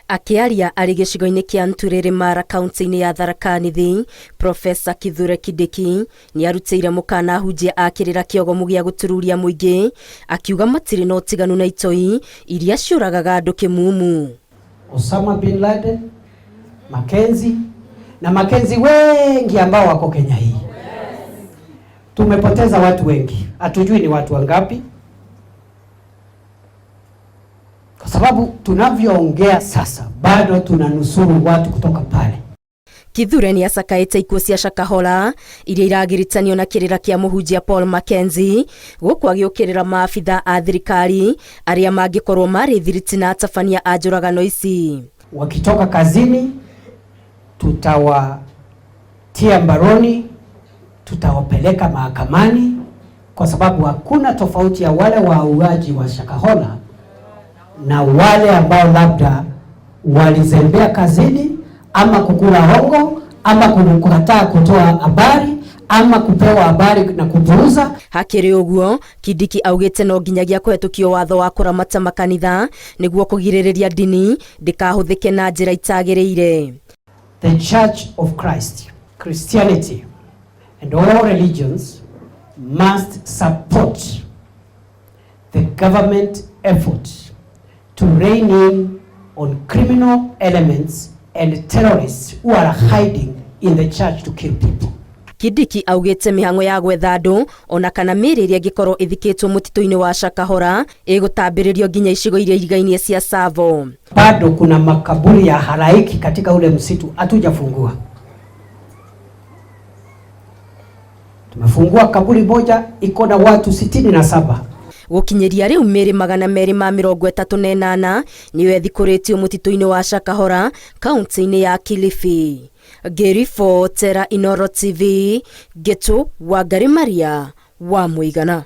Akiaria arĩ gĩcigo-inĩ kĩa Nturĩrĩ Mara kaunti-inĩ ya Tharaka Nithi, Profesa Kindiki nĩ arutĩire mũkana ahunjia a kĩrĩra kĩogomu gĩa gũtururia mũingĩ, akiuga matĩrĩ na ũtiganu na itoi iria ciũragaga andũ kĩmumu. Osama bin Laden, Makenzi wengi ambao wako Kenya hii. Tumepoteza watu wengi, hatujui ni watu wangapi, kwa sababu tunavyoongea sasa bado tunanusuru watu kutoka pale. Kithure nĩ acakaĩte ikuũ cia Shakahola iria iragiritanio na kĩrĩra kĩa mũhunjia Paul Mackenzie gũkũ agĩũkĩrĩra maabitha a thirikari arĩa mangĩkorwo marĩ thiriti na atabania a njũragano ici. Wakitoka kazini tutawatia mbaroni, tutawapeleka mahakamani, kwa sababu hakuna tofauti ya wale wauaji wa Shakahola na wale ambao labda walizembea kazini ama kukula hongo ama kukataa kutoa habari ama kupewa habari na kupuuza. Hakĩrĩ ũguo, Kindiki augĩte no nginyagia kũhetũkio watho wa kũramata makanitha nĩguo kũgirĩrĩria ndini ndĩkahũthĩke na njĩra itagĩrĩire. The Church of Christ, Christianity and all religions must support the government effort to rein in on criminal elements and terrorists who are hiding in the church to kill people. Kindiki augĩte mĩhang'o ya gwetha andũ ona kana mĩĩrĩ ĩrĩa ĩngĩkorwo ĩthikĩtwo mũtitũ-inĩ wa Shakahola ĩgũtambĩrĩrio nginya icigo iria irigainie cia Tsavo. Bado kuna makaburi ya halaiki katika ule msitu hatujafungua. Tumefungua kaburi moja iko na watu 67. Gũkinyĩria rĩu mĩĩrĩ 238 nĩyo ĩthikũrĩtio mũtitũ-inĩ wa Shakahola kaunti-inĩ ya Kilifi. Ngĩribotera Inooro TV, Gĩtũ Wangari Maria wa Mũigana.